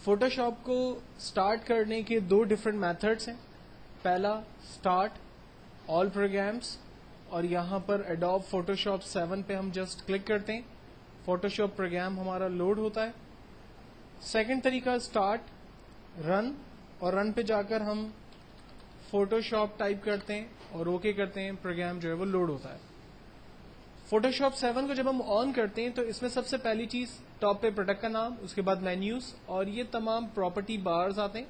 Photoshop کو start کرنے کے دو ڈفرینٹ میتھڈس ہیں. پہلا سٹارٹ آل پروگرامس, اور یہاں پر ایڈوب فوٹوشاپ 7 پہ ہم جسٹ کلک کرتے ہیں, فوٹوشاپ پروگرام ہمارا لوڈ ہوتا ہے. سیکنڈ طریقہ سٹارٹ رن, اور رن پہ جا کر ہم فوٹوشاپ ٹائپ کرتے ہیں اور اوکے کرتے ہیں, پروگرام جو ہے وہ لوڈ ہوتا ہے. فوٹوشاپ 7 کو جب ہم آن کرتے ہیں تو اس میں سب سے پہلی چیز ٹاپ پہ پروڈکٹ کا نام, اس کے بعد مینیوز, اور یہ تمام پراپرٹی بارز آتے ہیں.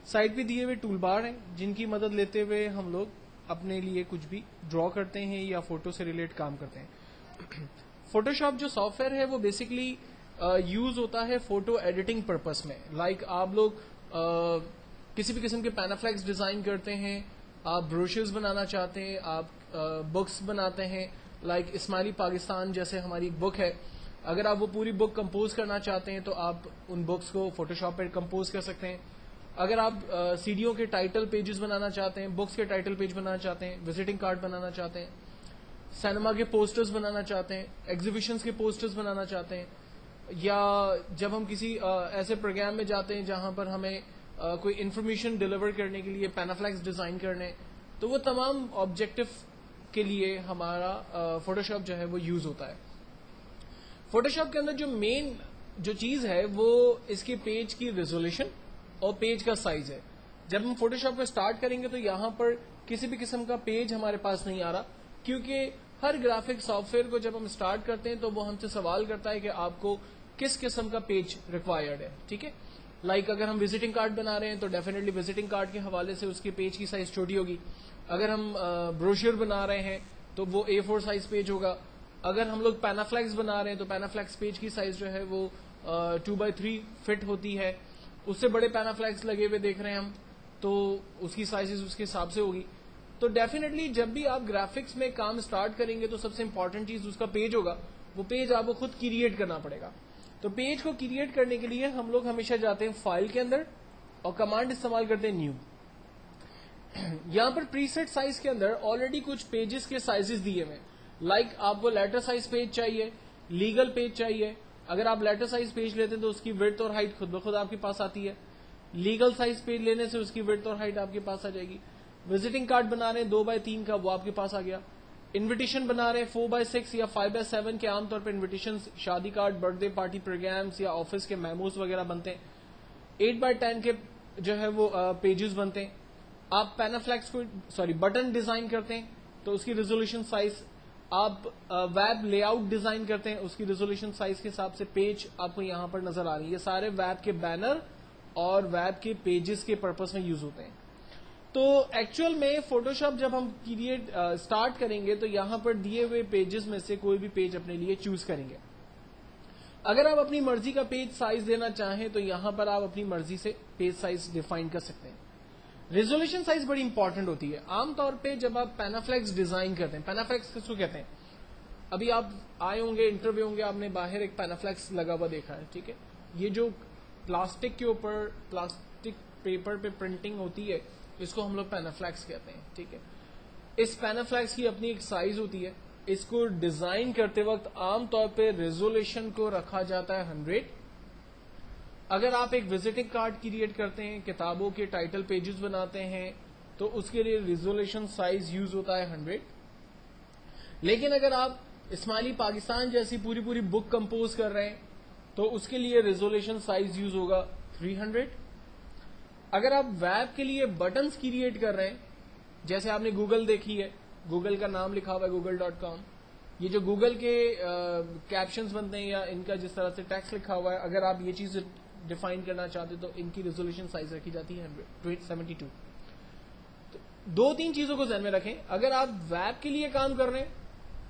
سائڈ پہ دیے ہوئے ٹول بار ہیں جن کی مدد لیتے ہوئے ہم لوگ اپنے لیے کچھ بھی ڈرا کرتے ہیں یا فوٹو سے ریلیٹ کام کرتے ہیں. فوٹوشاپ جو سافٹ ویئر ہے وہ بیسکلی یوز ہوتا ہے فوٹو ایڈیٹنگ پرپس میں. لائک آپ لوگ کسی بھی قسم کے پینافلیکس ڈیزائن کرتے ہیں, آپ بروشرز بنانا چاہتے ہیں, آپ بکس بناتے ہیں, لائک اسماعیلی پاکستان جیسے ہماری ایک بک ہے, اگر آپ وہ پوری بک کمپوز کرنا چاہتے ہیں تو آپ ان بکس کو فوٹوشاپ پہ کمپوز کر سکتے ہیں. اگر آپ سیڈیوں کے ٹائٹل پیجز بنانا چاہتے ہیں, بکس کے ٹائٹل پیج بنانا چاہتے ہیں, وزٹنگ کارڈ بنانا چاہتے ہیں, سینما کے پوسٹرز بنانا چاہتے ہیں, ایگزیبیشنز کے پوسٹرز بنانا چاہتے ہیں, یا جب ہم کسی ایسے پروگرام میں جاتے ہیں جہاں پر ہمیں کوئی انفارمیشن ڈیلیور کرنے کے لیے پینافلیکس ڈیزائن کرنے, تو وہ تمام آبجیکٹو کے لیے ہمارا فوٹوشاپ جو ہے وہ یوز ہوتا ہے. فوٹوشاپ کے اندر جو مین جو چیز ہے وہ اس کے پیج کی ریزولوشن اور پیج کا سائز ہے. جب ہم فوٹوشاپ کو اسٹارٹ کریں گے تو یہاں پر کسی بھی قسم کا پیج ہمارے پاس نہیں آ رہا, کیونکہ ہر گرافک سافٹ ویئر کو جب ہم اسٹارٹ کرتے ہیں تو وہ ہم سے سوال کرتا ہے کہ آپ کو کس قسم کا پیج ریکوائرڈ ہے. ٹھیک ہے, لائک اگر ہم وزٹنگ کارڈ بنا رہے ہیں تو ڈیفینیٹلی وزٹنگ کارڈ کے حوالے سے اس کے پیج کی سائز چھوٹی ہوگی. اگر ہم بروشر بنا رہے ہیں تو وہ A4 سائز پیج ہوگا. اگر ہم لوگ پینافلیکس بنا رہے ہیں تو پینافلیکس پیج کی سائز جو ہے وہ 2x3 فٹ ہوتی ہے. اس سے بڑے پینافلیکس لگے ہوئے دیکھ رہے ہیں ہم تو اس کی سائز اس کے حساب سے ہوگی. تو ڈیفینیٹلی جب بھی آپ گرافکس میں کام سٹارٹ کریں گے تو سب سے امپورٹنٹ چیز اس کا پیج ہوگا. وہ پیج آپ کو خود کریٹ کرنا پڑے گا. تو پیج کو کریٹ کرنے کے لیے ہم لوگ ہمیشہ جاتے ہیں فائل کے اندر اور کمانڈ استعمال کرتے ہیں نیو. یہاں پر پری سیٹ سائز کے اندر آلریڈی کچھ پیجز کے سائزز دیے ہوئے ہیں. لائک آپ کو لیٹر سائز پیج چاہیے, لیگل پیج چاہیے. اگر آپ لیٹر سائز پیج لیتے ہیں تو اس کی وڈتھ اور ہائٹ خود بخود آپ کے پاس آتی ہے. لیگل سائز پیج لینے سے اس کی وڈتھ اور ہائٹ آپ کے پاس آ جائے گی. وزٹنگ کارڈ بنا رہے ہیں 2x3 کا, وہ آپ کے پاس آ گیا. انویٹیشن بنا رہے ہیں 4x6 یا 5x7 کے, عام طور پہ انویٹیشن شادی card, birthday party programmes یا آفس کے میموز وغیرہ بنتے ہیں. 8x10 کے جو ہے وہ پیجز بنتے ہیں. آپ پینافلیکس کو بٹن ڈیزائن کرتے ہیں تو اس کی ریزولوشن سائز, آپ ویب لے آؤٹ ڈیزائن کرتے ہیں اس کی ریزولوشن سائز کے حساب سے پیج آپ کو یہاں پر نظر آ رہی ہے. یہ سارے ویب کے بینر اور ویب کے پیجز کے پرپس میں یوز ہوتے ہیں. تو ایکچوئل میں فوٹوشاپ جب ہم کریٹ اسٹارٹ کریں گے تو یہاں پر دیے ہوئے پیجز میں سے کوئی بھی پیج اپنے لیے چوز کریں گے. اگر آپ اپنی مرضی کا پیج سائز دینا چاہیں تو یہاں پر آپ اپنی مرضی سے پیج سائز ڈیفائن کر سکتے ہیں. ریزولوشن سائز بڑی امپورٹنٹ ہوتی ہے. عام طور پہ جب آپ پینافلیکس ڈیزائن کرتے ہیں, پینافلیکس کس کو کہتے ہیں, ابھی آپ آئے ہوں گے انٹرویو ہوں گے, آپ نے باہر ایک پینافلیکس لگا ہوا دیکھا ہے. ٹھیک ہے, یہ جو پلاسٹک کے اوپر پلاسٹک پیپر پہ پرنٹنگ ہوتی ہے اس کو ہم لوگ پینافلیکس کہتے ہیں. ٹھیک ہے, اس پینافلیکس کی اپنی ایک سائز ہوتی ہے. اس کو ڈیزائن کرتے وقت عام طور پہ ریزولوشن کو رکھا جاتا ہے 100. اگر آپ ایک وزٹنگ کارڈ کریٹ کرتے ہیں, کتابوں کے ٹائٹل پیجز بناتے ہیں تو اس کے لیے ریزولوشن سائز یوز ہوتا ہے 100. لیکن اگر آپ اسماعیلی پاکستان جیسی پوری بک کمپوز کر رہے ہیں تو اس کے لیے ریزولوشن سائز یوز ہوگا 300. اگر آپ ویب کے لیے بٹنز کریٹ کر رہے ہیں, جیسے آپ نے گوگل دیکھی ہے, گوگل کا نام لکھا ہوا ہے google.com, یہ جو گوگل کے کیپشنز بنتے ہیں یا ان کا جس طرح سے ٹیکسٹ لکھا ہوا ہے, اگر آپ یہ چیز ڈیفائن کرنا چاہتے تو ان کی ریزولوشن سائز رکھی جاتی ہے 72. تو 2-3 چیزوں کو ذہن میں رکھیں. اگر آپ ویب کے لیے کام کر رہے ہیں,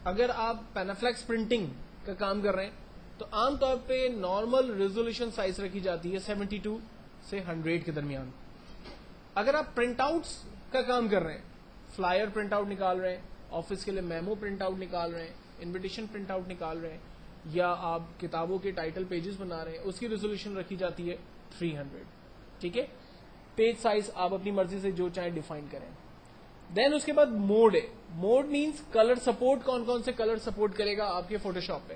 اگر آپ پینافلیکس پرنٹنگ کا کام کر رہے ہیں تو عام طور پہ نارمل ریزولوشن سائز رکھی جاتی ہے 72 سے 100 کے درمیان. اگر آپ پرنٹ آؤٹس کا کام کر رہے ہیں, فلائر پرنٹ آؤٹ نکال رہے ہیں, آفس کے لیے میمو پرنٹ آؤٹ نکال رہے ہیں, انویٹیشن پرنٹ آؤٹ نکال رہے ہیں, یا آپ کتابوں کے ٹائٹل پیجز بنا رہے ہیں, اس کی ریزولوشن رکھی جاتی ہے 300. ٹھیک ہے, پیج سائز آپ اپنی مرضی سے جو چاہیں ڈیفائن کریں. دین اس کے بعد موڈ ہے. موڈ مینس کلر سپورٹ, کون کون سے کلر سپورٹ کرے گا آپ کے فوٹوشاپ پہ.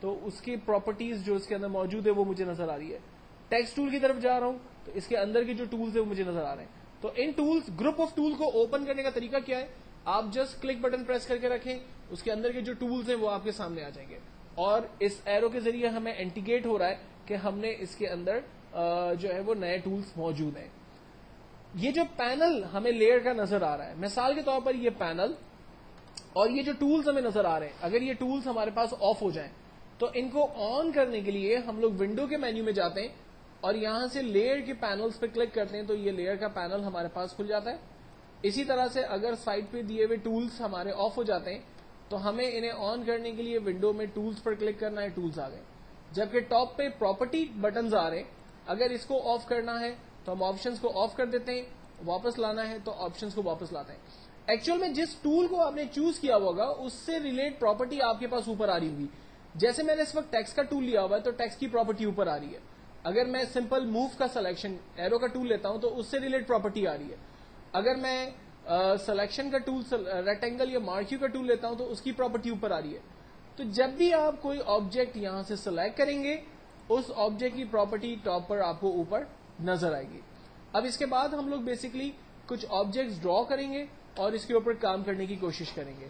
تو اس کی پراپرٹیز جو اس کے اندر موجود ہے وہ مجھے نظر آ رہی ہے. ٹیکسٹ ٹول کی طرف جا رہا ہوں تو اس کے اندر کے جو ٹولز ہیں وہ مجھے نظر آ رہے ہیں. تو ان ٹولز گروپ آف ٹول کو اوپن کرنے کا طریقہ کیا ہے, آپ جسٹ کلک بٹن پریس کر کے رکھیں, اس کے اندر کے جو ٹولز ہیں وہ آپ کے سامنے آ جائیں گے, اور اس ایرو کے ذریعے ہمیں انڈیکیٹ ہو رہا ہے کہ ہم نے اس کے اندر جو ہے وہ نئے ٹولز موجود ہیں. یہ جو پینل ہمیں لیئر کا نظر آ رہا ہے, مثال کے طور پر یہ پینل اور یہ جو ٹولز ہمیں نظر آ رہے ہیں, اگر یہ ٹولز ہمارے پاس آف ہو جائیں تو ان کو آن کرنے کے لیے ہم لوگ ونڈو کے مینیو میں جاتے ہیں اور یہاں سے لیئر کے پینلز پہ کلک کرتے ہیں تو یہ لیئر کا پینل ہمارے پاس کھل جاتا ہے. اسی طرح سے اگر سائڈ پہ دیے ہوئے ٹولز ہمارے آف ہو جاتے ہیں تو ہمیں انہیں آن کرنے کے لیے ونڈو میں ٹولز پر کلک کرنا ہے, ٹولز آ گئے. جبکہ ٹاپ پہ پراپرٹی بٹنز آ رہے ہیں, اگر اس کو آف کرنا ہے تو ہم آپشنز کو آف کر دیتے ہیں, واپس لانا ہے تو آپشنز کو واپس لاتے ہیں. ایکچوئل میں جس ٹول کو آپ نے چوز کیا ہوگا اس سے ریلیٹ پراپرٹی آپ کے پاس اوپر آ رہی ہوگی. جیسے میں نے اس وقت ٹیکسٹ کا ٹول لیا ہوا ہے تو ٹیکسٹ کی پراپرٹی اوپر آ رہی ہے. اگر میں سمپل موو کا سلیکشن ایرو کا ٹول لیتا ہوں تو اس سے ریلیٹ پراپرٹی آ رہی ہے. اگر میں سلیکشن کا ٹول ریکٹینگل یا مارکیو کا ٹول لیتا ہوں تو اس کی پراپرٹی اوپر آ رہی ہے. تو جب بھی آپ کوئی آبجیکٹ یہاں سے سلیکٹ کریں گے اس آبجیکٹ کی پراپرٹی ٹاپ پر آپ کو اوپر نظر آئے گی. اب اس کے بعد ہم لوگ بیسکلی کچھ آبجیکٹس ڈرا کریں گے اور اس کے اوپر کام کرنے کی کوشش کریں گے.